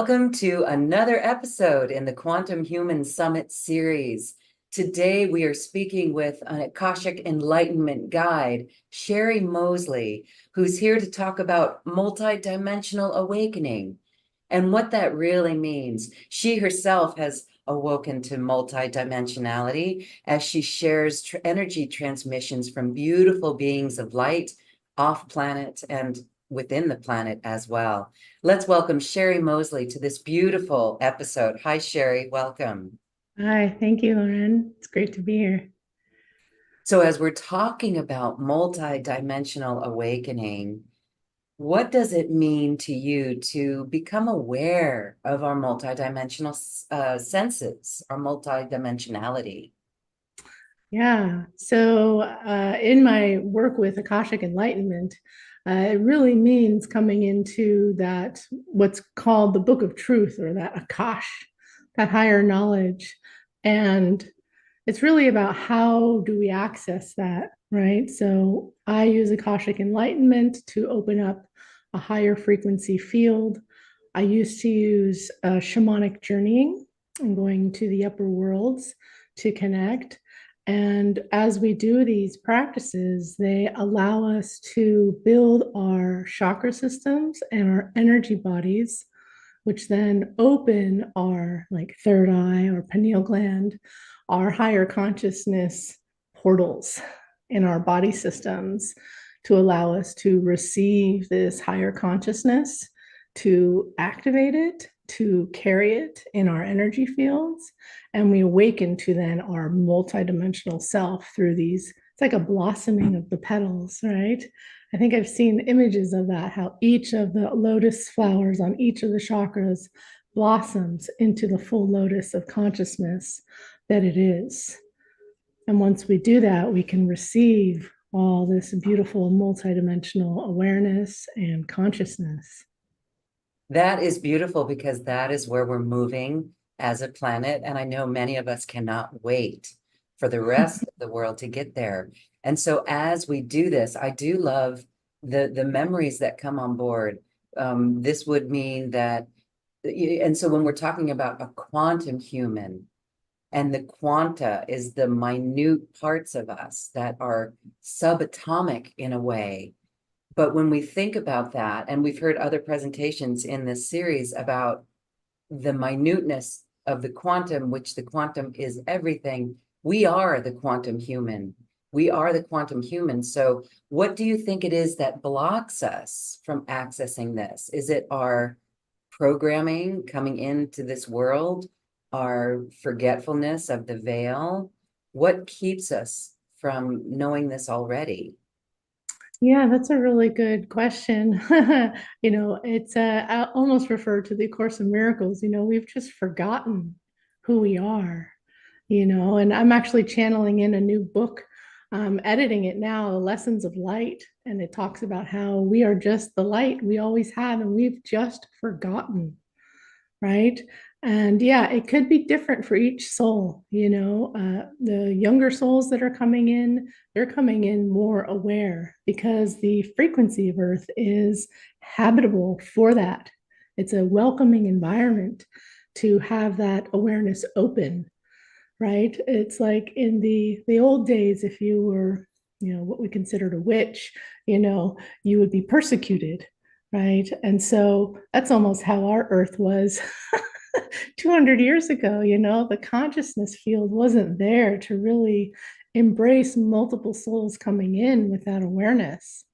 Welcome to another episode in the Quantum Human Summit series. Today we are speaking with an Akashic Enlightenment guide, Sherry Mosley, who's here to talk about multidimensional awakening and what that really means. She herself has awoken to multidimensionality as she shares energy transmissions from beautiful beings of light off planet and within the planet as well. Let's welcome Sherry Mosley to this beautiful episode. Hi, Sherry. Welcome. Hi, thank you, Lauren. It's great to be here. So, as we're talking about multidimensional awakening, what does it mean to you to become aware of our multidimensional senses, our multidimensionality? In my work with Akashic Enlightenment, it really means coming into that what's called the Book of Truth, or that Akash, that higher knowledge. And it's really about how do we access that, right? So I use Akashic Enlightenment to open up a higher frequency field. I used to use shamanic journeying and going to the upper worlds to connect. And as we do these practices, they allow us to build our chakra systems and our energy bodies, which then open our like third eye or pineal gland, our higher consciousness portals in our body systems to allow us to receive this higher consciousness, to activate it, to carry it in our energy fields. And we awaken to then our multidimensional self through these. It's like a blossoming of the petals, right? I think I've seen images of that, how each of the lotus flowers on each of the chakras blossoms into the full lotus of consciousness that it is. And once we do that, we can receive all this beautiful multidimensional awareness and consciousness. That is beautiful because that is where we're moving as a planet. And I know many of us cannot wait for the rest of the world to get there. And so as we do this, I do love the memories that come on board. This would mean that, and so when we're talking about a quantum human, and the quanta is the minute parts of us that are subatomic in a way. But when we think about that, and we've heard other presentations in this series about the minuteness of the quantum, which the quantum is everything, we are the quantum human. We are the quantum human. So what do you think it is that blocks us from accessing this? Is it our programming coming into this world, our forgetfulness of the veil? What keeps us from knowing this already? Yeah, that's a really good question. I almost refer to the Course in Miracles. We've just forgotten who we are, and I'm actually channeling in a new book. I'm editing it now, Lessons of Light, and it talks about how we are just the light we always have, and we've just forgotten, right? And yeah, it could be different for each soul. The younger souls that are coming in, they're coming in more aware because the frequency of Earth is habitable for that. It's a welcoming environment to have that awareness open, right? It's like in the old days, if you were, what we considered a witch, you would be persecuted, right? And so that's almost how our Earth was 200 years ago. The consciousness field wasn't there to really embrace multiple souls coming in with that awareness.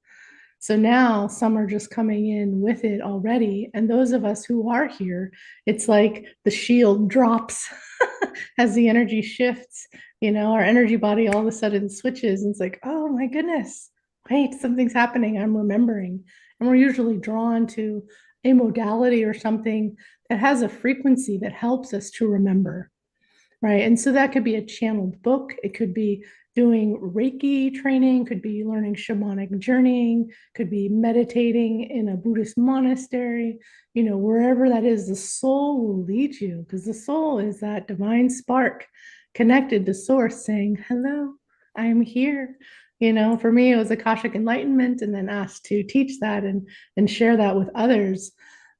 So now some are just coming in with it already. And those of us who are here, it's like the shield drops as the energy shifts. Our energy body all of a sudden switches and it's like, oh my goodness, wait, something's happening. I'm remembering. And we're usually drawn to a modality or something that has a frequency that helps us to remember, right? And so that could be a channeled book. It could be doing Reiki training, could be learning shamanic journeying, could be meditating in a Buddhist monastery, wherever that is, the soul will lead you because the soul is that divine spark connected to source saying, hello, I'm here. For me, it was Akashic Enlightenment and then asked to teach that and share that with others.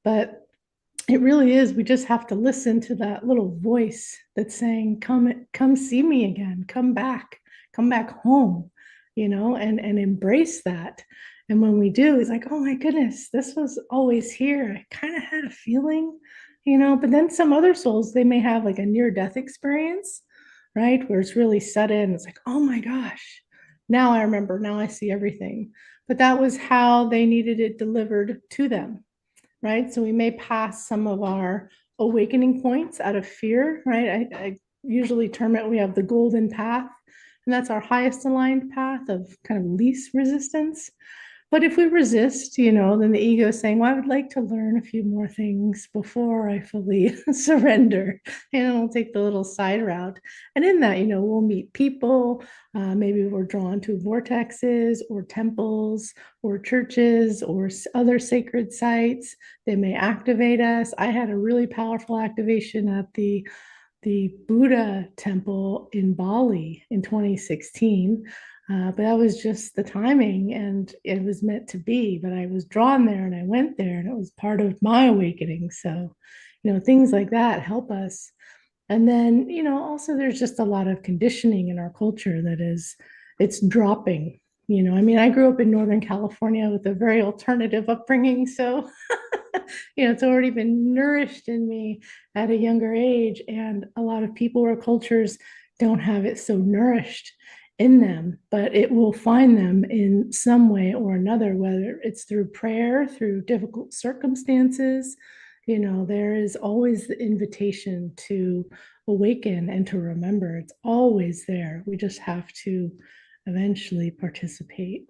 But It really is. We just have to listen to that little voice that's saying, come see me again, come back home, and embrace that. And when we do, it's like, oh my goodness, this was always here. I kind of had a feeling, but then some other souls, they may have like a near-death experience, right? Where it's really set in. It's like, oh my gosh, now I remember, now I see everything. But that was how they needed it delivered to them, right? So we may pass some of our awakening points out of fear, right? I usually term it, we have the golden path, and that's our highest aligned path of kind of least resistance. But if we resist, then the ego is saying, well, I would like to learn a few more things before I fully surrender. And we'll take the little side route. And in that, we'll meet people. Maybe we're drawn to vortexes or temples or churches or other sacred sites. They may activate us. I had a really powerful activation at the Buddha temple in Bali in 2016. But that was just the timing and it was meant to be. But I was drawn there and I went there and it was part of my awakening. So, things like that help us. And then, also there's just a lot of conditioning in our culture it's dropping. I mean, I grew up in Northern California with a very alternative upbringing. So it's already been nourished in me at a younger age. And a lot of people or cultures don't have it so nourished in them, but it will find them in some way or another, whether it's through prayer, through difficult circumstances. There is always the invitation to awaken and to remember. It's always there. We just have to eventually participate.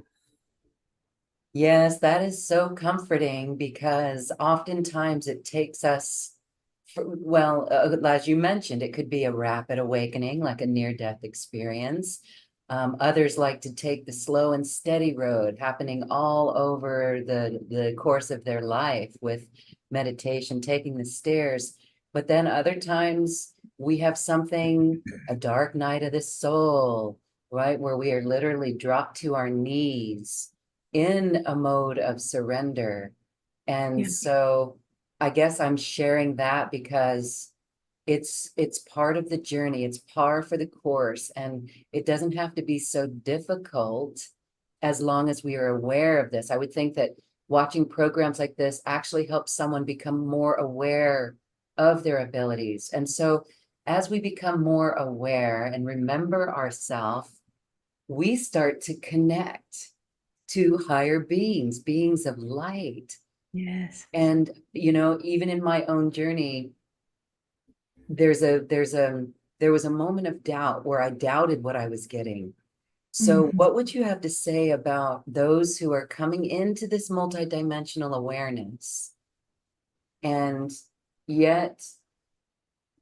Yes, that is so comforting because oftentimes it takes us, well, as you mentioned, it could be a rapid awakening, like a near-death experience. Others like to take the slow and steady road, happening all over the course of their life with meditation, taking the stairs. But then other times we have something, a dark night of the soul, right? Where we are literally dropped to our knees in a mode of surrender. And Yeah. so I guess I'm sharing that because it's part of the journey. It's par for the course, and it doesn't have to be so difficult as long as we are aware of this. I would think that watching programs like this actually helps someone become more aware of their abilities. And so as we become more aware and remember ourselves, we start to connect to higher beings, beings of light. Yes. And, even in my own journey, there was a moment of doubt where I doubted what I was getting. So Mhm. what would you have to say about those who are coming into this multidimensional awareness and yet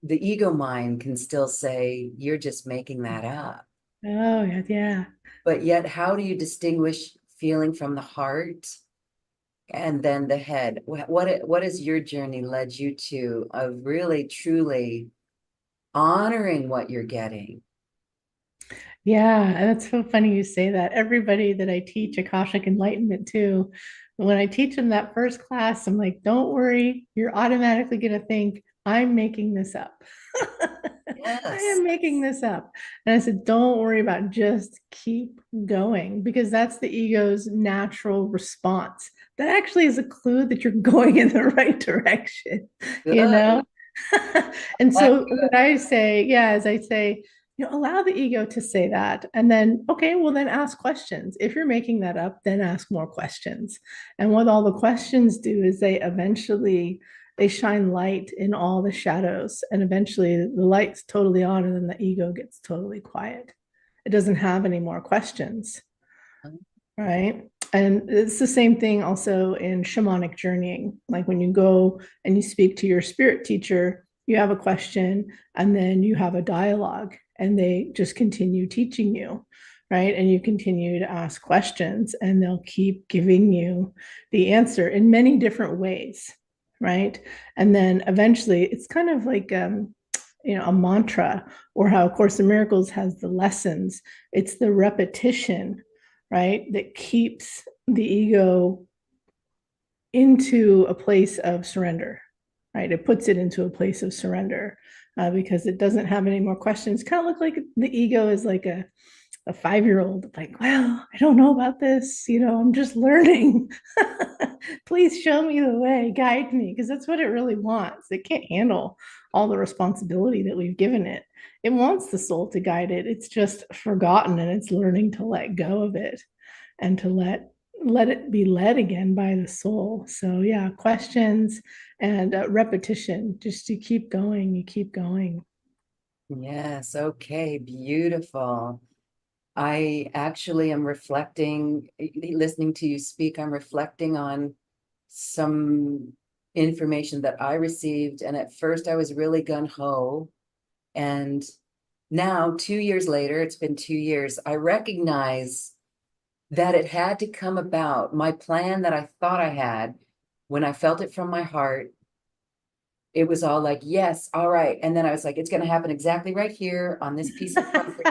the ego mind can still say, you're just making that up. Oh, yeah, yeah. But yet, how do you distinguish feeling from the heart and then the head? What has your journey led you to of really, truly honoring what you're getting? Yeah, and it's so funny you say that. Everybody that I teach Akashic Enlightenment to, when I teach them that first class, I'm like, don't worry, you're automatically going to think, I'm making this up. I Yes. am making this up. And I said, don't worry about it, just keep going because that's the ego's natural response. That actually is a clue that you're going in the right direction, you Good. know? And That's so what I say, yeah, is I say, allow the ego to say that. And then, okay, well, then ask questions. If you're making that up, then ask more questions. And what all the questions do is they shine light in all the shadows. And eventually the light's totally on, and then the ego gets totally quiet. It doesn't have any more questions, good. right? And it's the same thing also in shamanic journeying. Like when you go and you speak to your spirit teacher, you have a question and then you have a dialogue and they just continue teaching you, right? And you continue to ask questions and they'll keep giving you the answer in many different ways, right? And then eventually it's kind of like, a mantra, or how A Course in Miracles has the lessons. It's the repetition, right, that keeps the ego into a place of surrender. right? It puts it into a place of surrender because it doesn't have any more questions. Kind of look like the ego is like a 5-year-old, like, well, I don't know about this, I'm just learning. Please show me the way, guide me, because that's what it really wants. It can't handle all the responsibility that we've given it. It wants the soul to guide it. It's just forgotten, and it's learning to let go of it and to let it be led again by the soul. So yeah, questions and repetition, just to keep going, you keep going. Yes, okay, beautiful. I actually am reflecting, listening to you speak, I'm reflecting on some information that I received. And at first I was really gung-ho. And now, 2 years later, it's been 2 years, I recognize that it had to come about. My plan that I thought I had, when I felt it from my heart, it was all like, yes, all right. And then I was like, it's going to happen exactly right here on this piece of property.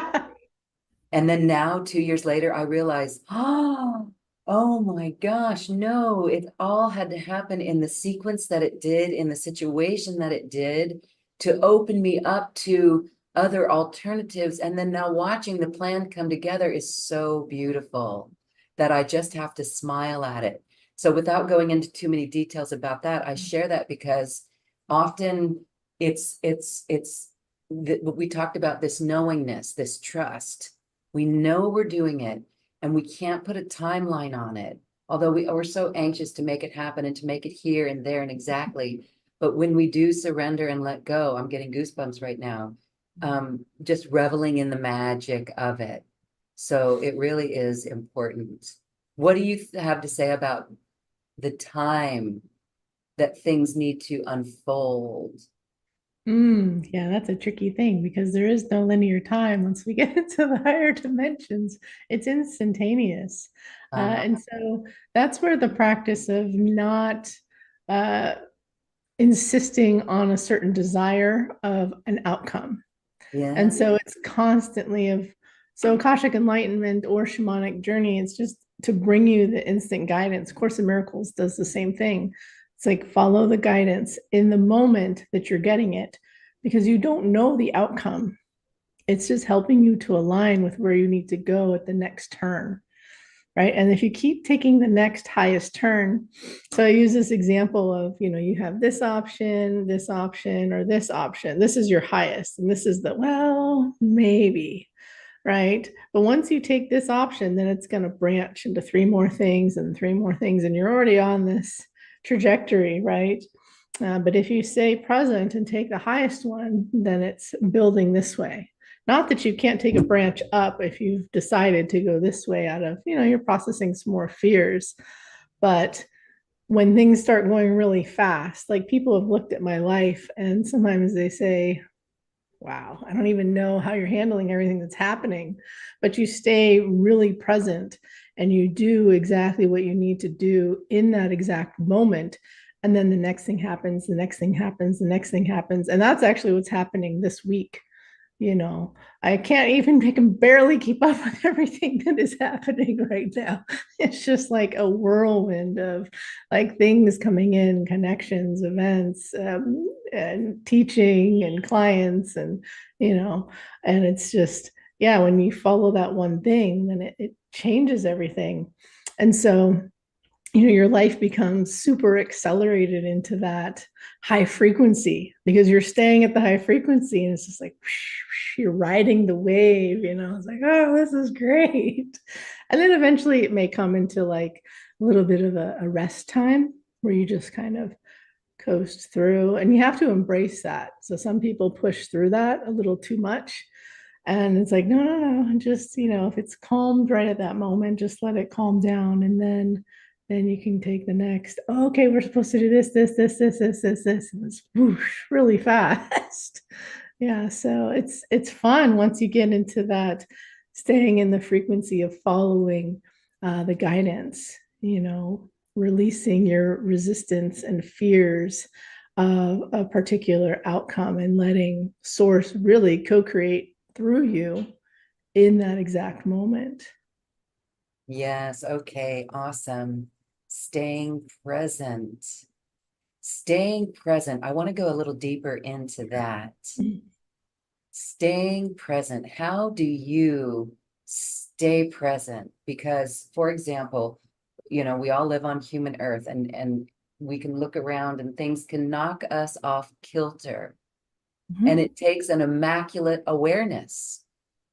And then now, 2 years later, I realized, oh my gosh, no, it all had to happen in the sequence that it did, in the situation that it did, to open me up to other alternatives. And then now watching the plan come together is so beautiful that I just have to smile at it. So without going into too many details about that, I share that because often we talked about this knowingness, this trust. We know we're doing it and we can't put a timeline on it. Although we're so anxious to make it happen and to make it here and there and exactly. But when we do surrender and let go, I'm getting goosebumps right now, just reveling in the magic of it. So it really is important. What do you have to say about the time that things need to unfold? Yeah, that's a tricky thing because there is no linear time once we get into the higher dimensions. It's instantaneous. Uh, And so that's where the practice of not uh, insisting on a certain desire of an outcome. And yeah. so it's constantly so Akashic enlightenment or shamanic journey, it's just to bring you the instant guidance. Course in Miracles does the same thing. It's like follow the guidance in the moment that you're getting it because you don't know the outcome. It's just helping you to align with where you need to go at the next turn, right? And if you keep taking the next highest turn, so I use this example of, you have this option, or this option. This is your highest, and this is well, maybe, right? But once you take this option, then it's going to branch into three more things and three more things, and you're already on this trajectory, right? But if you stay present and take the highest one, then it's building this way. Not that you can't take a branch up if you've decided to go this way out of, you're processing some more fears. But when things start going really fast, like people have looked at my life and sometimes they say, wow, I don't even know how you're handling everything that's happening, but you stay really present and you do exactly what you need to do in that exact moment. And then the next thing happens, the next thing happens, the next thing happens. And that's actually what's happening this week. you know I can't even, I can barely keep up with everything that is happening right now. It's just like a whirlwind of like things coming in, connections, events, and teaching and clients, and you know and it's just, yeah, when you follow that one thing, then it changes everything. And so your life becomes super accelerated into that high frequency because you're staying at the high frequency, and it's just like you're riding the wave. It's like, oh, this is great. And then eventually it may come into like a little bit of a rest time where you just kind of coast through, and you have to embrace that. So some people push through that a little too much, and it's like, no, no, no, just, if it's calmed right at that moment, just let it calm down. And then you can take the next, oh, okay, we're supposed to do this, and it's whoosh, really fast. Yeah, so it's fun once you get into that, staying in the frequency of following the guidance, releasing your resistance and fears of a particular outcome and letting source really co-create through you in that exact moment. Yes, okay, awesome. Staying present. Staying present. I want to go a little deeper into that. Staying present. How do you stay present? Because, for example, we all live on human earth, and we can look around and things can knock us off kilter. And Mhm. it takes an immaculate awareness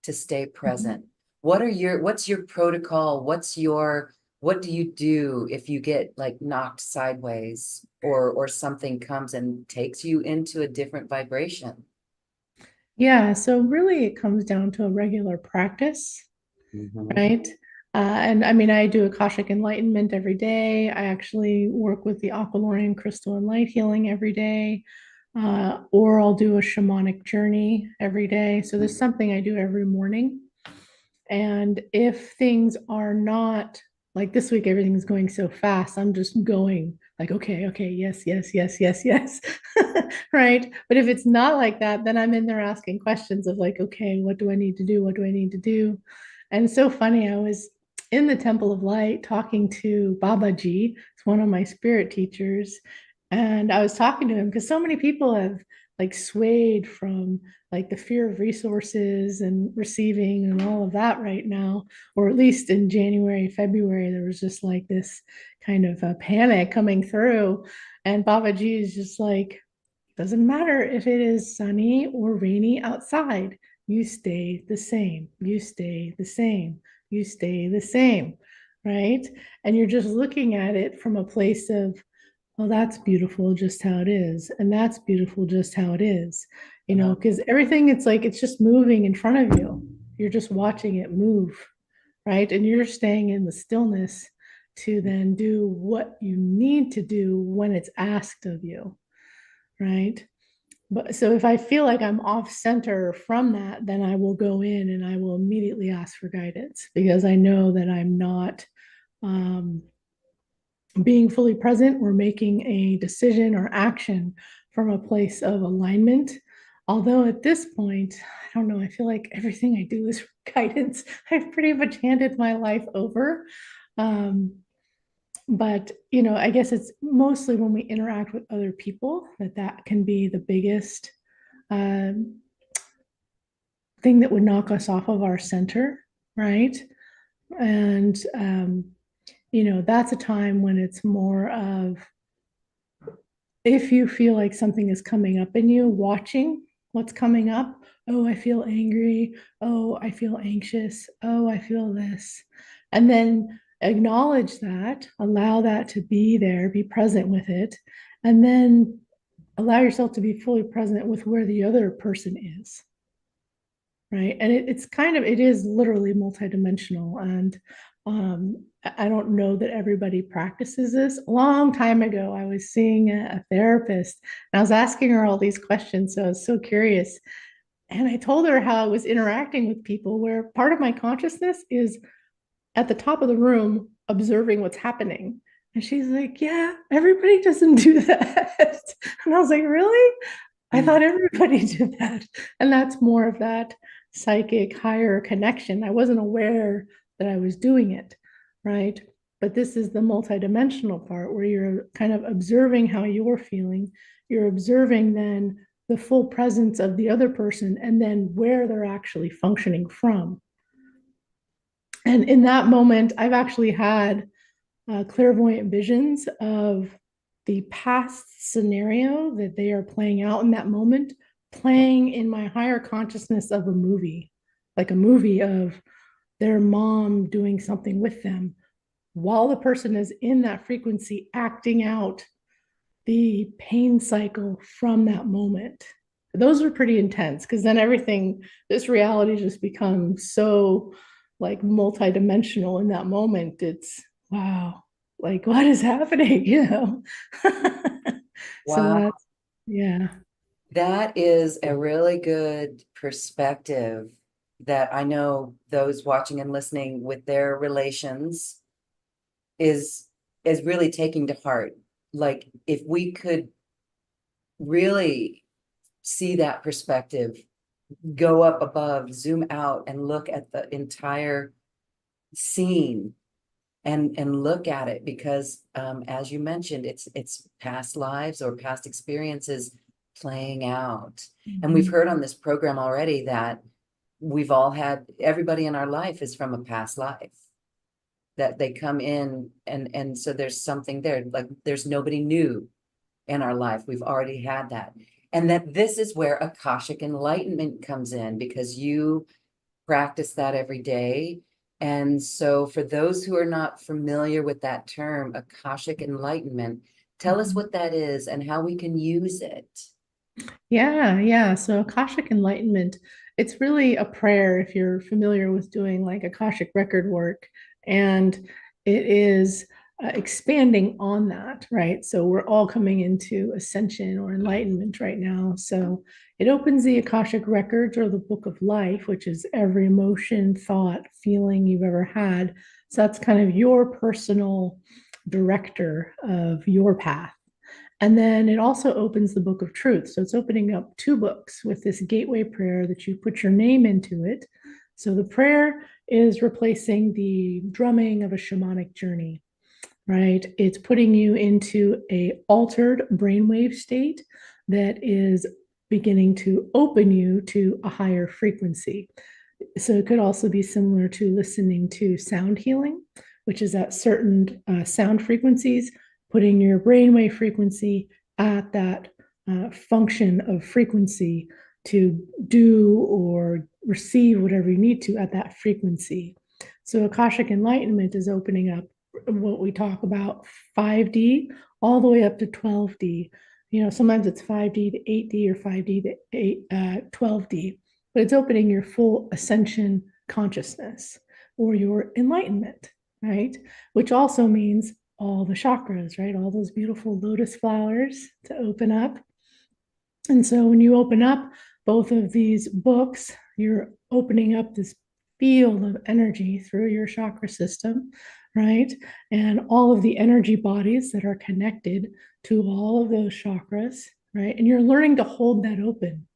to stay present. What's your protocol? What do you do if you get like knocked sideways, or something comes and takes you into a different vibration? Yeah, so really it comes down to a regular practice, Mhm. right? And I mean, I do Akashic Enlightenment every day. I actually work with the Aquilorian Crystal and Light Healing every day, or I'll do a shamanic journey every day. So there's something I do every morning. And if things are not like this week, everything's going so fast, I'm just going like, okay, okay, yes, yes, yes, yes, yes. Right. But if it's not like that, then I'm in there asking questions of like, okay, what do I need to do? What do I need to do? And it's so funny. I was in the Temple of Light talking to Babaji, it's one of my spirit teachers. And I was talking to him because so many people have like swayed from like the fear of resources and receiving and all of that right now, or at least in January, February, there was just like this kind of a panic coming through. And Babaji is just like, doesn't matter if it is sunny or rainy outside, you stay the same, you stay the same, you stay the same, right? And you're just looking at it from a place of, well, that's beautiful just how it is. And that's beautiful just how it is, Uh, because everything, it's like it's just moving in front of you. You're just watching it move, right? And you're staying in the stillness to then do what you need to do when it's asked of you, right? But so if I feel like I'm off center from that, then I will go in and I will immediately ask for guidance because I know that I'm not um, being fully present or making a decision or action from a place of alignment. Although at this point, I don't know, I feel like everything I do is guidance. I've pretty much handed my life over. Um, but I guess it's mostly when we interact with other people that can be the biggest um, thing that would knock us off of our center, right? And that's a time when it's more of, if you feel like something is coming up in you, watching what's coming up. Oh, I feel angry. Oh, I feel anxious. Oh, I feel this. And then acknowledge that, allow that to be there, be present with it, and then allow yourself to be fully present with where the other person is. Right. And it is literally multidimensional. And I don't know that everybody practices this. A long time ago, I was seeing a therapist and I was asking her all these questions. So I was so curious. And I told her how I was interacting with people, where part of my consciousness is at the top of the room observing what's happening. And she's like, yeah, everybody doesn't do that. And I was like, really? I thought everybody did that. And that's more of that psychic higher connection. I wasn't aware that I was doing it, right? But this is the multidimensional part where you're kind of observing how you're feeling. You're observing then the full presence of the other person and then where they're actually functioning from. And in that moment, I've actually had clairvoyant visions of the past scenario that they are playing out in that moment, playing in my higher consciousness of a movie, like a movie of their mom doing something with them while the person is in that frequency acting out the pain cycle from that moment. Those are pretty intense because then everything, this reality just becomes so like multidimensional in that moment. It's wow, like what is happening, So Wow. that's, yeah. That is a really good perspective that I know those watching and listening with their relations is is really taking to heart. Like if we could really see that perspective, go up above, zoom out and look at the entire scene and look at it, because as you mentioned, it's past lives or past experiences playing out. And we've heard on this program already that we've all had, everybody in our life is from a past life, that they come in, and so there's something there, like there's nobody new in our life. We've already had that. And that this is where Akashic enlightenment comes in, because you practice that every day. And so for those who are not familiar with that term, Akashic enlightenment, tell us what that is and how we can use it. Yeah, yeah. So Akashic Enlightenment, it's really a prayer if you're familiar with doing like Akashic record work. And it is expanding on that, right? So we're all coming into ascension or enlightenment right now. So it opens the Akashic records or the book of life, which is every emotion, thought, feeling you've ever had. So that's kind of your personal director of your path. And then it also opens the book of truth. So it's opening up two books with this gateway prayer that you put your name into it. So the prayer is replacing the drumming of a shamanic journey, right? It's putting you into a altered brainwave state that is beginning to open you to a higher frequency. So it could also be similar to listening to sound healing, which is at certain sound frequencies, putting your brainwave frequency at that function of frequency to do or receive whatever you need to at that frequency. So Akashic Enlightenment is opening up what we talk about 5D all the way up to 12D. You know, sometimes it's 5D to 8D or 5D to 12D, but it's opening your full ascension consciousness or your enlightenment, right? Which also means all the chakras, right? All those beautiful lotus flowers to open up. And so when you open up both of these books, you're opening up this field of energy through your chakra system, right? And all of the energy bodies that are connected to all of those chakras, right? And you're learning to hold that open.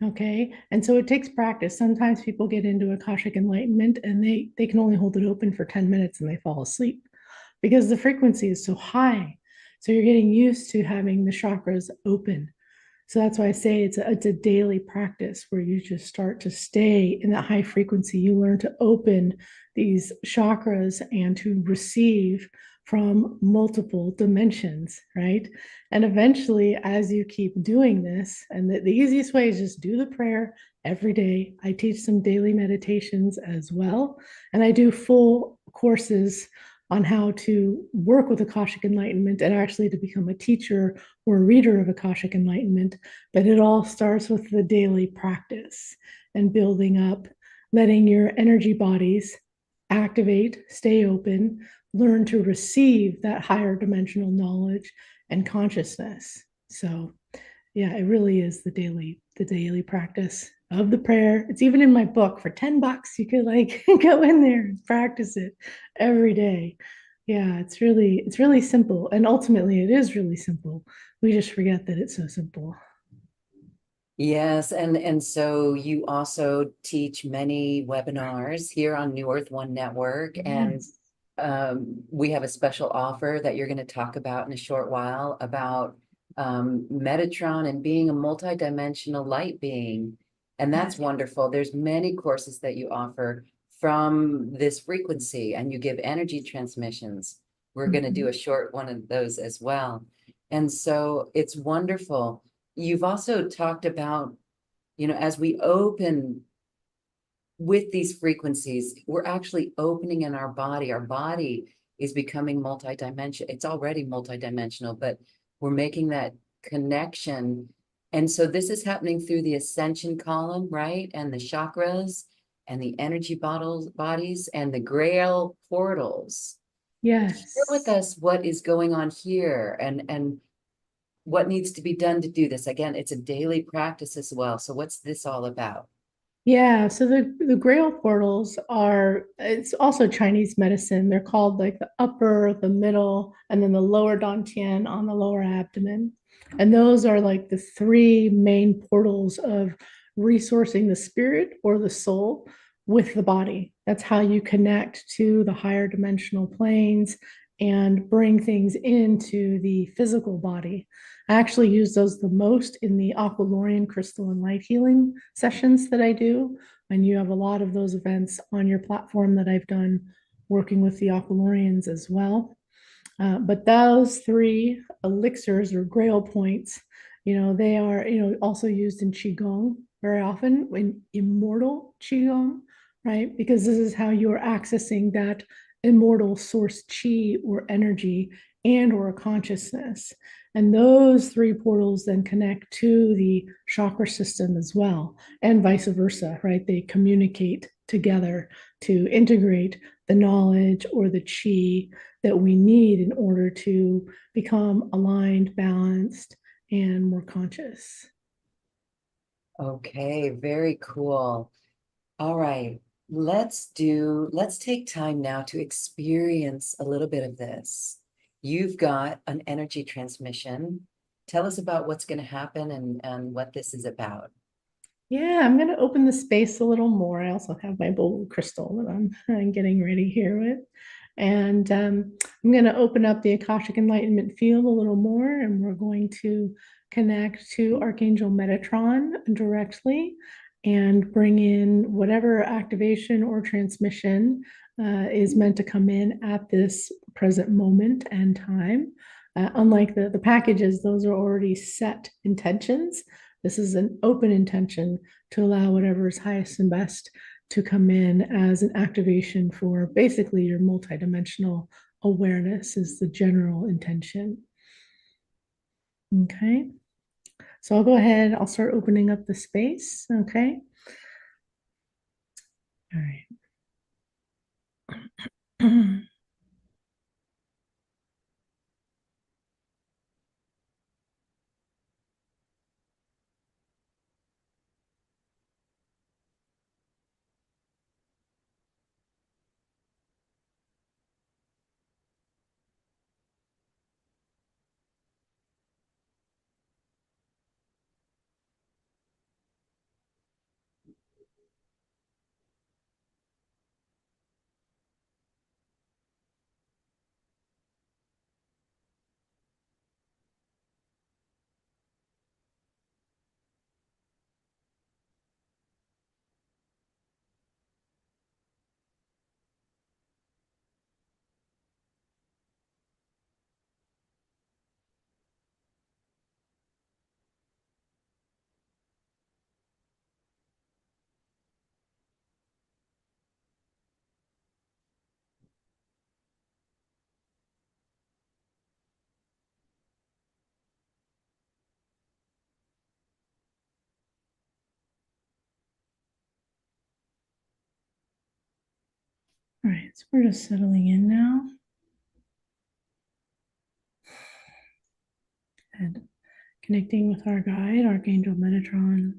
Okay. And so it takes practice. Sometimes people get into Akashic enlightenment and they can only hold it open for 10 minutes and they fall asleep because the frequency is so high. So you're getting used to having the chakras open. So that's why I say it's a daily practice where you just start to stay in that high frequency. You learn to open these chakras and to receive from multiple dimensions, right? And eventually, as you keep doing this, and the easiest way is just do the prayer every day. I teach some daily meditations as well, and I do full courses on how to work with Akashic Enlightenment and actually to become a teacher or a reader of Akashic Enlightenment. But it all starts with the daily practice and building up, letting your energy bodies activate, stay open, learn to receive that higher dimensional knowledge and consciousness. So yeah, it really is the daily practice of the prayer. It's even in my book for $10. You could like go in there and practice it every day. Yeah, it's really simple. And ultimately it is really simple. We just forget that it's so simple. Yes, and so you also teach many webinars here on New Earth One Network, and Yes. we have a special offer that you're going to talk about in a short while about Metatron and being a multidimensional light being, and that's Yes. wonderful. There's many courses that you offer from this frequency, and you give energy transmissions. We're going to do Mhm. a short one of those as well, and so it's wonderful. You've also talked about, as we open with these frequencies, we're actually opening in our body. Our body is becoming multidimensional. It's already multidimensional, but we're making that connection. And so this is happening through the ascension column, right? And the chakras and the energy bodies and the grail portals. Share with Yes. us what is going on here and what needs to be done to do this. Again, it's a daily practice as well. So what's this all about? Yeah, so the Grail portals are it's also Chinese medicine. They're called like the upper, the middle, and then the lower dantian on the lower abdomen. And those are like the three main portals of resourcing the spirit or the soul with the body. That's how you connect to the higher dimensional planes and bring things into the physical body. I actually use those the most in the aquamarine crystal and light healing sessions that I do. And you have a lot of those events on your platform that I've done working with the aquamarines as well. But those three elixirs or grail points, they are, also used in Qigong very often, in immortal Qigong, right? Because this is how you're accessing that immortal source chi or energy and or consciousness. And those three portals then connect to the chakra system as well, and vice versa, right? They communicate together to integrate the knowledge or the chi that we need in order to become aligned, balanced, and more conscious. Okay, very cool. All right, let's take time now to experience a little bit of this. You've got an energy transmission. Tell us about what's going to happen and what this is about. Yeah, I'm going to open the space a little more. I also have my bowl of crystal that I'm getting ready here with. And I'm going to open up the Akashic Enlightenment field a little more, and we're going to connect to Archangel Metatron directly and bring in whatever activation or transmission is meant to come in at this present moment and time. Unlike the packages, those are already set intentions. This is an open intention to allow whatever is highest and best to come in as an activation for basically your multidimensional awareness is the general intention. Okay. So I'll go ahead, I'll start opening up the space. Okay. All right. All right, so we're just settling in now and connecting with our guide, Archangel Metatron.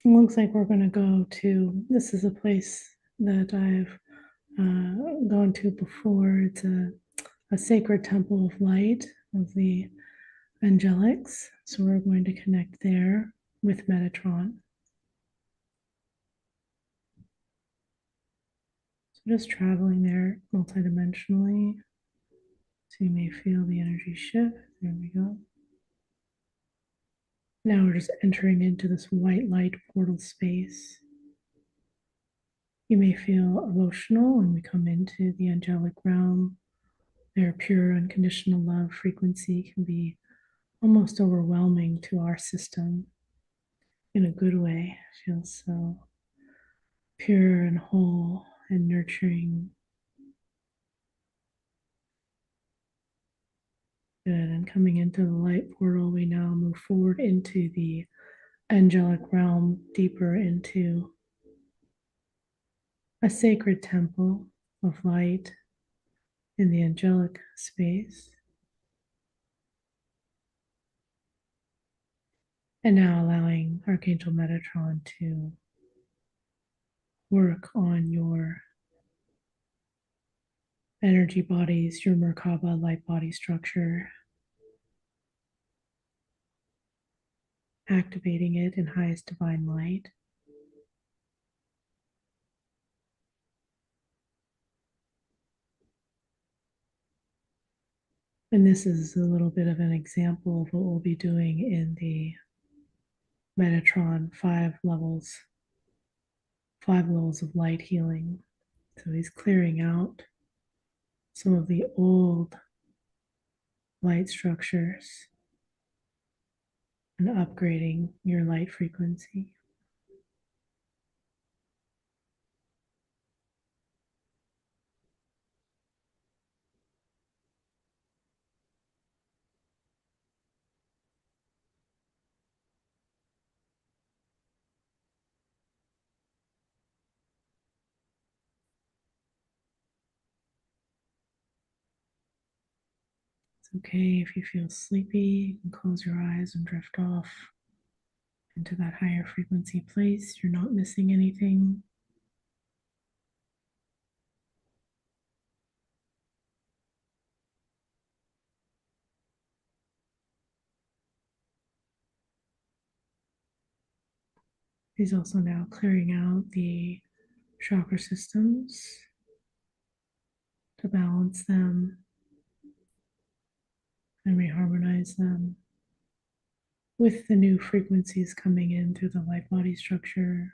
It looks like we're going to go to, this is a place that I've gone to before. It's a sacred temple of light of the angelics. So we're going to connect there with Metatron. So just traveling there multidimensionally. So you may feel the energy shift. There we go. Now we're just entering into this white light portal space. You may feel emotional when we come into the angelic realm. Their pure, unconditional love frequency can be almost overwhelming to our system in a good way. It feels so pure and whole and nurturing. Good. And coming into the light portal, we now move forward into the angelic realm, deeper into a sacred temple of light in the angelic space. And now allowing Archangel Metatron to work on your energy bodies, your Merkaba light body structure. activating it in highest divine light. And this is a little bit of an example of what we'll be doing in the Metatron five levels of light healing. So he's clearing out some of the old light structures and upgrading your light frequency. It's okay if you feel sleepy, you can close your eyes and drift off into that higher frequency place. You're not missing anything. He's also now clearing out the chakra systems to balance them and reharmonize them with the new frequencies coming in through the light body structure.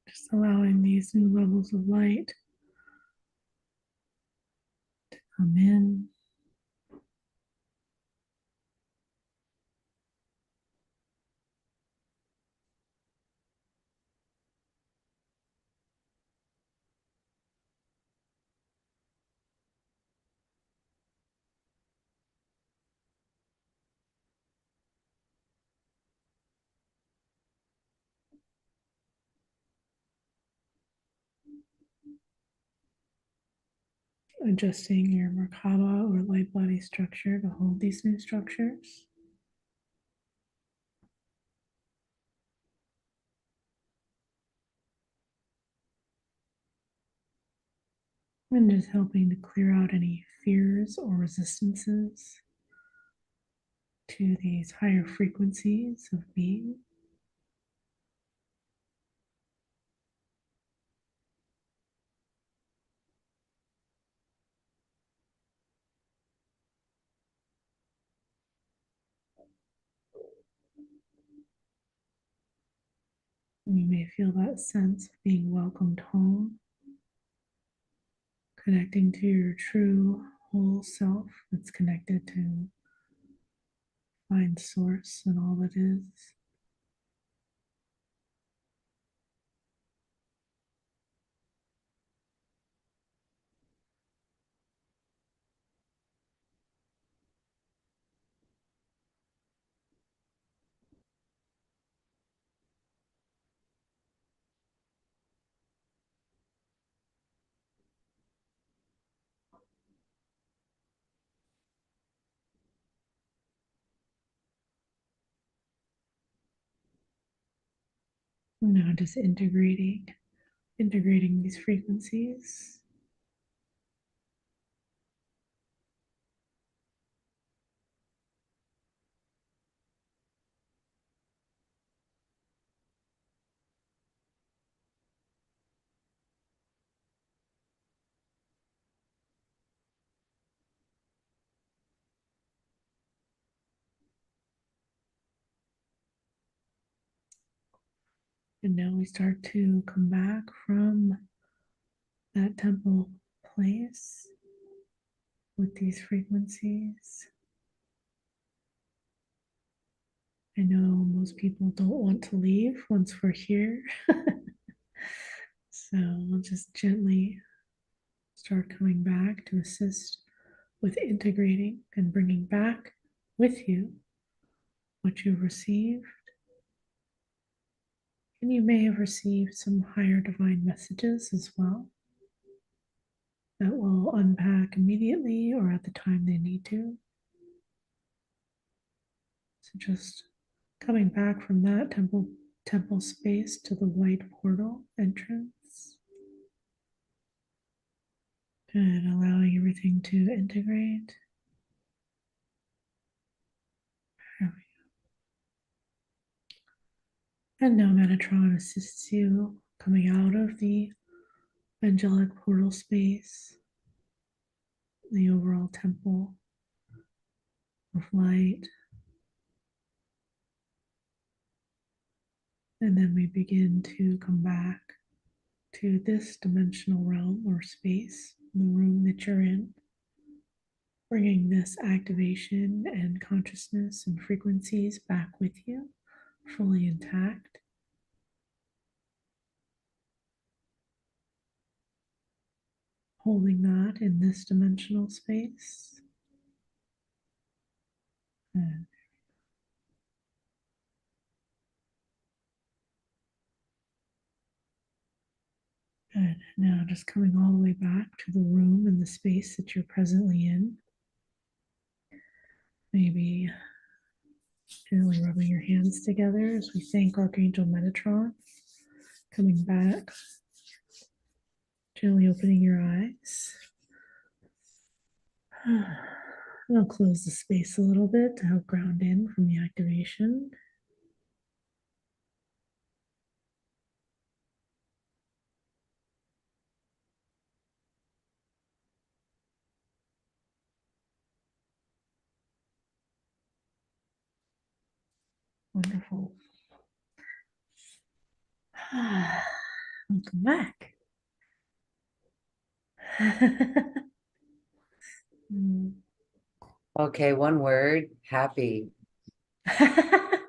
Just allowing these new levels of light to come in. Adjusting your Merkaba or light body structure to hold these new structures. And just helping to clear out any fears or resistances to these higher frequencies of being. And you may feel that sense of being welcomed home, connecting to your true whole self that's connected to find source and all that is. Now just integrating these frequencies. And now we start to come back from that temple place with these frequencies. I know most people don't want to leave once we're here. So we'll just gently start coming back to assist with integrating and bringing back with you what you've received. And you may have received some higher divine messages as well that will unpack immediately or at the time they need to. So just coming back from that temple space to the white portal entrance and allowing everything to integrate. And now Metatron assists you coming out of the angelic portal space, the overall temple of light. And then we begin to come back to this dimensional realm or space, the room that you're in, bringing this activation and consciousness and frequencies back with you, fully intact. Holding that in this dimensional space. And good. Now just coming all the way back to the room and the space that you're presently in. Maybe gently rubbing your hands together as we thank Archangel Metatron. Coming back, gently opening your eyes. I'll close the space a little bit to help ground in from the activation. Wonderful. Welcome back. Okay, one word, happy. That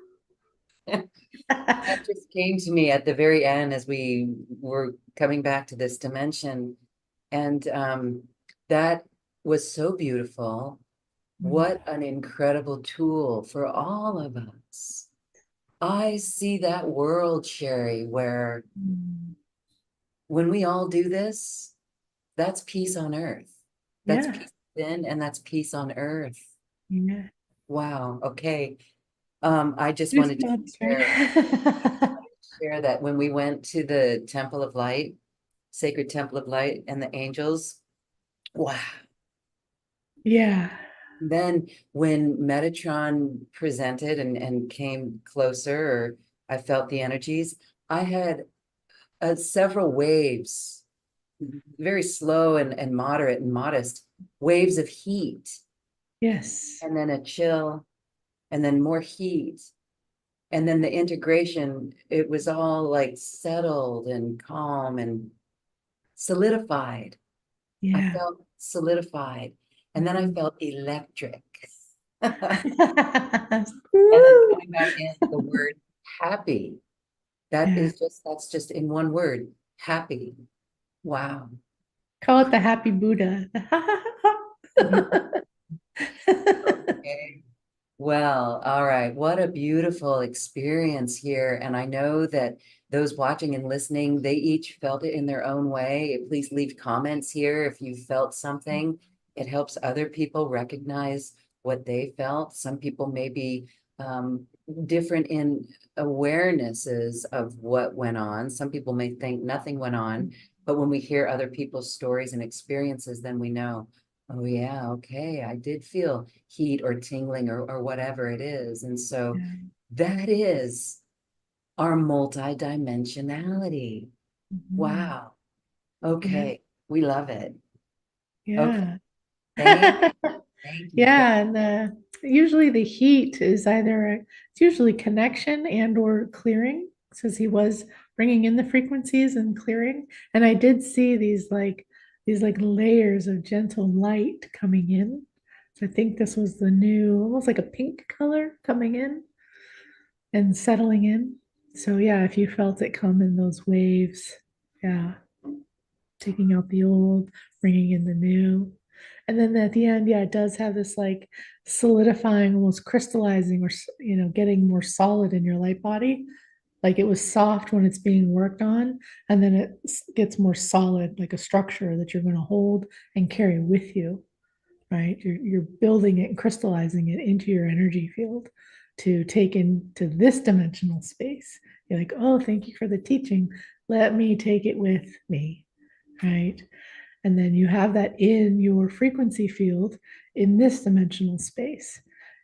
just came to me at the very end as we were coming back to this dimension. And that was so beautiful. What an incredible tool for all of us. I see that world, Sherry, where when we all do this, that's peace on earth. That's Yeah. peace within and that's peace on earth. Yeah. Wow. Okay. I just wanted to Goosebumps, right? share that when we went to the Temple of Light, Sacred Temple of Light and the angels, wow. Yeah. Then when Metatron presented and came closer, or I felt the energies, I had several waves, very slow and moderate and modest waves of heat, Yes. and then a chill, and then more heat. And then the integration, it was all like settled and calm and solidified. I Yeah. felt solidified. And then I felt electric. And then Woo! coming back in the word happy. Yeah. That's just in one word, happy. Wow. Call it the happy Buddha. Okay. Well, all right. What a beautiful experience here. And I know that those watching and listening, they each felt it in their own way. Please leave comments here if you felt something. It helps other people recognize what they felt. Some people maybe different in awarenesses of what went on. Some people may think nothing went on, but when we hear other people's stories and experiences, then we know, oh yeah, okay, I did feel heat or tingling or whatever it is. And so Yeah. that is our multidimensionality. Mhm. Wow. Yeah. Okay. We love it. Okay. Yeah. Thank, thank you. Yeah, and usually the heat is it's usually connection and or clearing, since he was bringing in the frequencies and clearing. And I did see these like layers of gentle light coming in. So I think this was the new, almost like a pink color coming in and settling in. So yeah, if you felt it come in those waves, yeah, taking out the old, bringing in the new. And then at the end, yeah, it does have this like solidifying, almost crystallizing or, getting more solid in your light body. Like it was soft when it's being worked on, and then it gets more solid, like a structure that you're going to hold and carry with you, right? You're building it and crystallizing it into your energy field to take into this dimensional space. You're like, oh, thank you for the teaching. Let me take it with me, right? And then you have that in your frequency field in this dimensional space.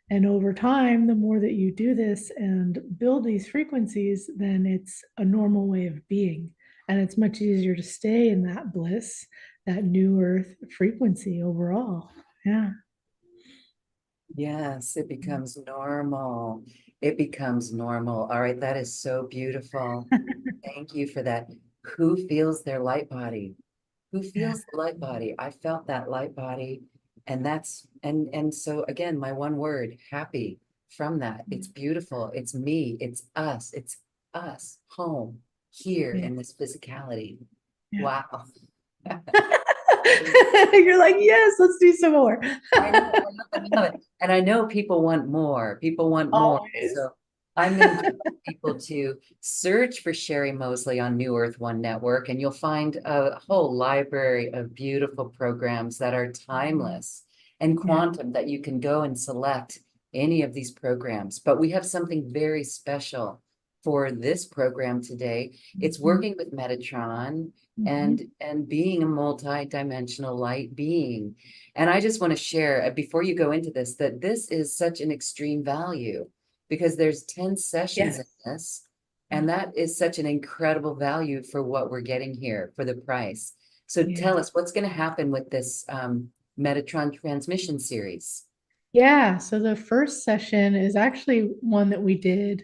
And over time, the more that you do this and build these frequencies, then it's a normal way of being. And it's much easier to stay in that bliss, that new earth frequency overall. Yeah. Yes, it becomes normal. It becomes normal. All right, that is so beautiful. Thank you for that. Who feels their light body? Who Yeah. feels the light body? I felt that light body, and and so again, my one word, happy from that. It's beautiful. It's me. It's us, home, here Yeah. in this physicality. Yeah. Wow. You're like, yes, let's do some more. I know, I love it, I love it. And I know people want more. People want more. Always. So I'm going to direct people to search for Sherry Mosley on New Earth One Network, and you'll find a whole library of beautiful programs that are timeless and Yeah. quantum that you can go and select any of these programs. But we have something very special for this program today. It's Mhm. working with Metatron Mhm. and being a multi-dimensional light being. And I just want to share before you go into this, that this is such an extreme value because there's 10 sessions in Yes. this. Yeah. And that is such an incredible value for what we're getting here for the price. So Yeah. tell us what's going to happen with this Metatron transmission series. Yeah, so the first session is actually one that we did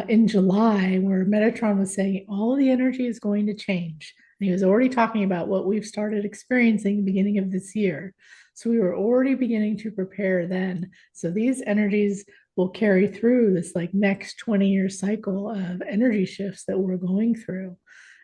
in July, where Metatron was saying all the energy is going to change. And he was already talking about what we've started experiencing beginning of this year. So we were already beginning to prepare then. So these energies will carry through this like next 20-year cycle of energy shifts that we're going through.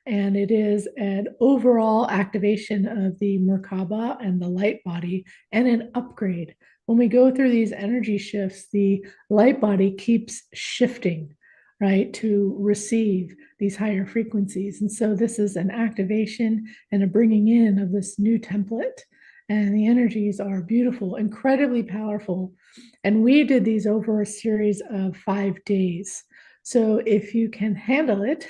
And it is an overall activation of the Merkaba and the light body and an upgrade. When we go through these energy shifts, the light body keeps shifting, right, to receive these higher frequencies. And so this is an activation and a bringing in of this new template. And the energies are beautiful, incredibly powerful. And we did these over a series of 5 days. So if you can handle it,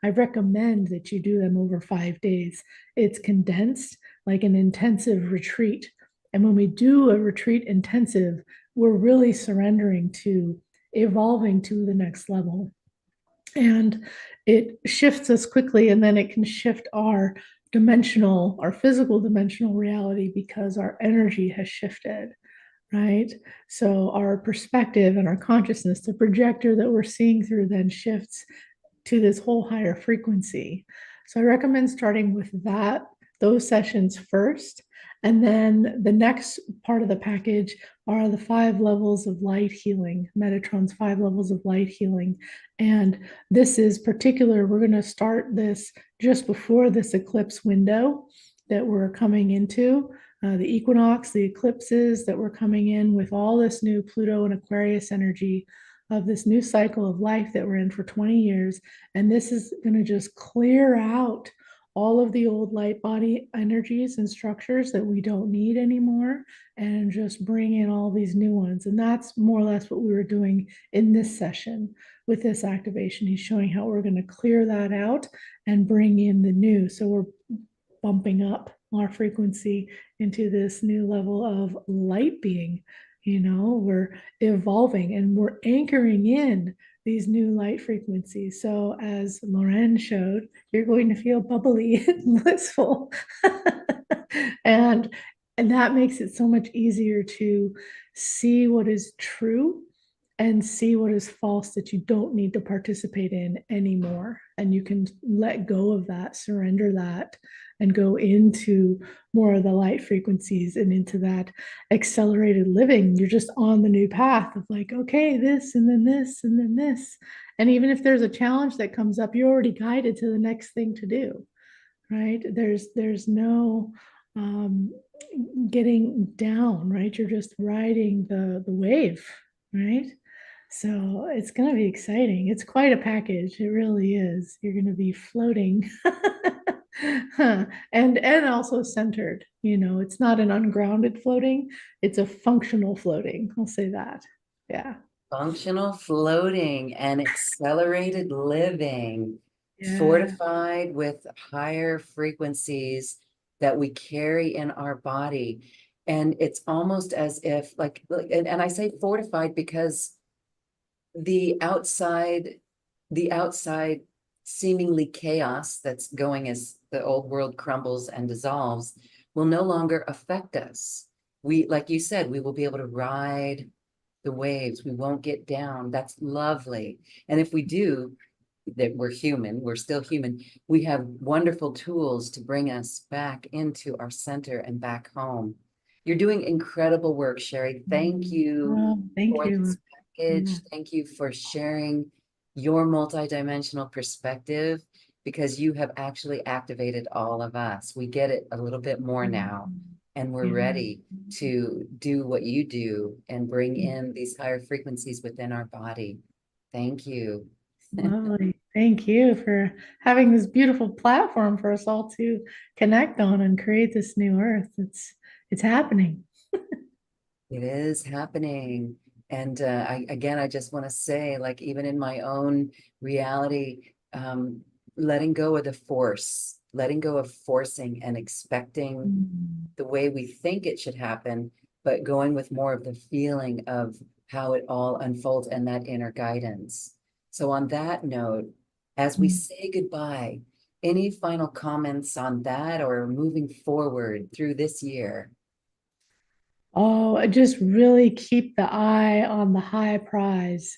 I recommend that you do them over 5 days. It's condensed like an intensive retreat. And when we do a retreat intensive, we're really surrendering to evolving to the next level. And it shifts us quickly, and then it can shift our physical dimensional reality because our energy has shifted, right? So our perspective and our consciousness, the projector that we're seeing through, then shifts to this whole higher frequency. So I recommend starting with those sessions first. And then the next part of the package are the 5 levels of light healing, Metatron's 5 levels of light healing. And this is particular, we're going to start this just before this eclipse window that we're coming into. The equinox, the eclipses that we're coming in with all this new Pluto and Aquarius energy of this new cycle of life that we're in for 20 years. And this is going to just clear out all of the old light body energies and structures that we don't need anymore and just bring in all these new ones. And that's more or less what we were doing in this session with this activation. He's showing how we're going to clear that out and bring in the new. So we're bumping up our frequency into this new level of light being. We're evolving and we're anchoring in these new light frequencies. So as Lauren showed, you're going to feel bubbly and blissful. and and that makes it so much easier to see what is true and see what is false that you don't need to participate in anymore. And you can let go of that, surrender that, and go into more of the light frequencies and into that accelerated living. You're just on the new path of like, okay, this, and then this, and then this. And even if there's a challenge that comes up, you're already guided to the next thing to do, right? There's no getting down, right? You're just riding the wave, right? So it's going to be exciting. It's quite a package. It really is. You're going to be floating and also centered. It's not an ungrounded floating. It's a functional floating. I'll say that. Yeah. Functional floating and accelerated living, Yeah. fortified with higher frequencies that we carry in our body. And it's almost as if and I say fortified because the outside, the outside seemingly chaos that's going as the old world crumbles and dissolves will no longer affect us. Like you said, we will be able to ride the waves. We won't get down. That's lovely. And if we do, that we're human, we're still human. We have wonderful tools to bring us back into our center and back home. You're doing incredible work, Sherry. Thank you Oh, thank for you. this package. Yeah. Thank you for sharing your multidimensional perspective because you have actually activated all of us. We get it a little bit more now, and we're Yeah. ready to do what you do and bring in these higher frequencies within our body. Thank you. Lovely. Thank you for having this beautiful platform for us all to connect on and create this new earth. It's happening. It is happening. And I just want to say, like, even in my own reality, letting go of the force, letting go of forcing and expecting Mm. the way we think it should happen, but going with more of the feeling of how it all unfolds and that inner guidance. So, on that note, as we say goodbye, any final comments on that or moving forward through this year? Oh, just really keep the eye on the high prize.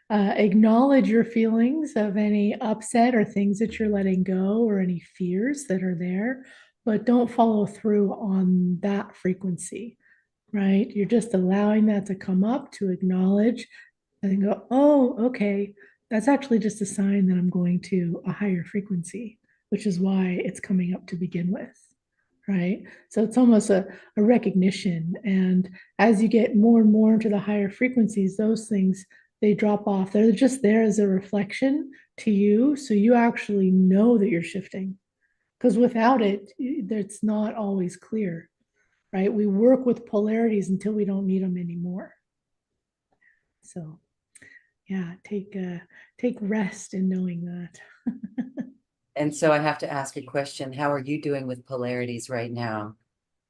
Acknowledge your feelings of any upset or things that you're letting go or any fears that are there, but don't follow through on that frequency, right? You're just allowing that to come up to acknowledge and then go, oh, okay, that's actually just a sign that I'm going to a higher frequency, which is why it's coming up to begin with, right? So it's almost a recognition. And as you get more and more into the higher frequencies, those things, they drop off. They're just there as a reflection to you. So you actually know that you're shifting. Because without it, it's not always clear, right? We work with polarities until we don't need them anymore. So yeah, take rest in knowing that. And so I have to ask a question. How are you doing with polarities right now?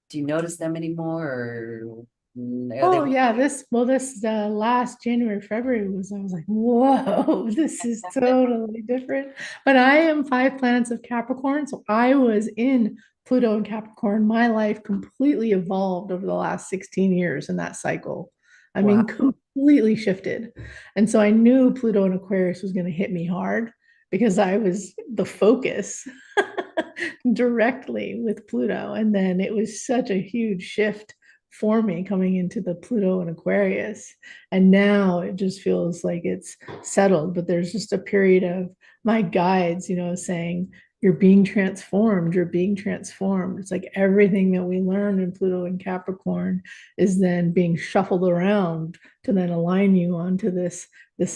Do you notice them anymore or are they? Oh yeah, this last January, February I was like, whoa, this is totally different. But I am 5 planets of Capricorn, so I was in Pluto and Capricorn. My life completely evolved over the last 16 years in that cycle. I Wow. mean, completely shifted. And so I knew Pluto and Aquarius was going to hit me hard because I was the focus directly with Pluto. And then it was such a huge shift for me coming into the Pluto and Aquarius. And now it just feels like it's settled, but there's just a period of my guides, saying, you're being transformed, you're being transformed. It's like everything that we learned in Pluto and Capricorn is then being shuffled around to then align you onto this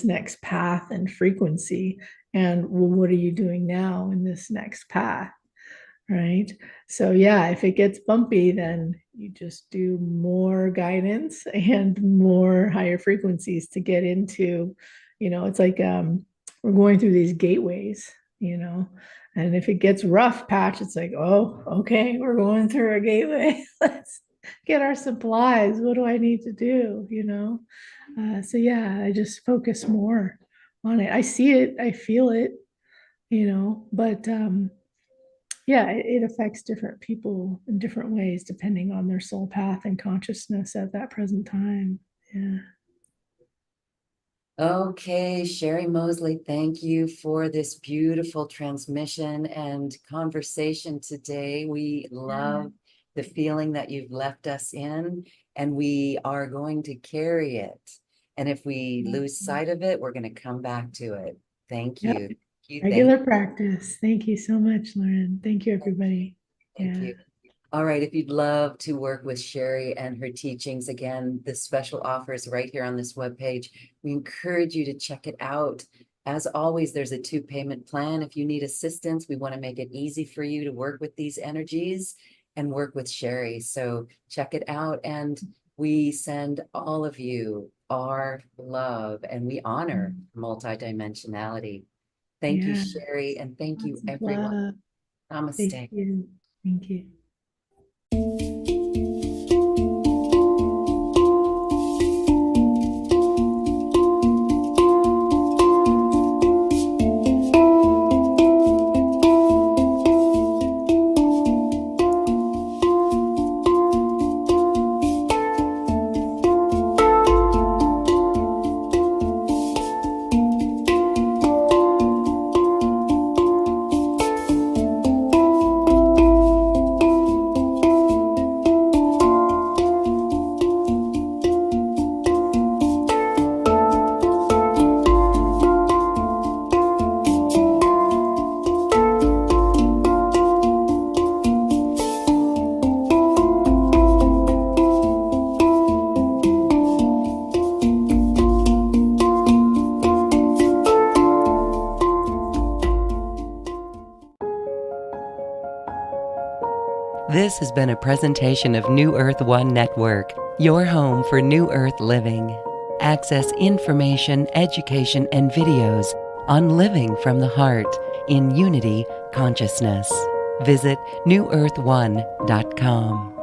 next path and frequency. And well, what are you doing now in this next path? Right. So, yeah, if it gets bumpy, then you just do more guidance and more higher frequencies to get into, it's like we're going through these gateways, and if it gets rough patch, it's like, oh, okay, we're going through a gateway. Let's get our supplies. What do I need to do? So, yeah, I just focus more on it. I see it, I feel it, but yeah, it affects different people in different ways depending on their soul path and consciousness at that present time. Yeah. Okay, Sherry Mosley, thank you for this beautiful transmission and conversation today. We love the feeling that you've left us in, and we are going to carry it. And if we lose sight of it, we're going to come back to it. Thank Yep. you. Thank you. Regular practice. Thank you so much, Lauren. Thank you, everybody. Thank Yeah. you. All right, if you'd love to work with Sherry and her teachings, again, the special offer is right here on this webpage. We encourage you to check it out. As always, there's a 2-payment plan. If you need assistance, we want to make it easy for you to work with these energies and work with Sherry. So check it out, and we send all of you our love, and we honor multidimensionality. Thank you, Yeah. Sherry, and thank you, Lots of everyone. love. Thank Namaste. you. Thank you. This has been a presentation of New Earth One Network, your home for New Earth living. Access information, education, and videos on living from the heart in unity consciousness. Visit newearth1.com.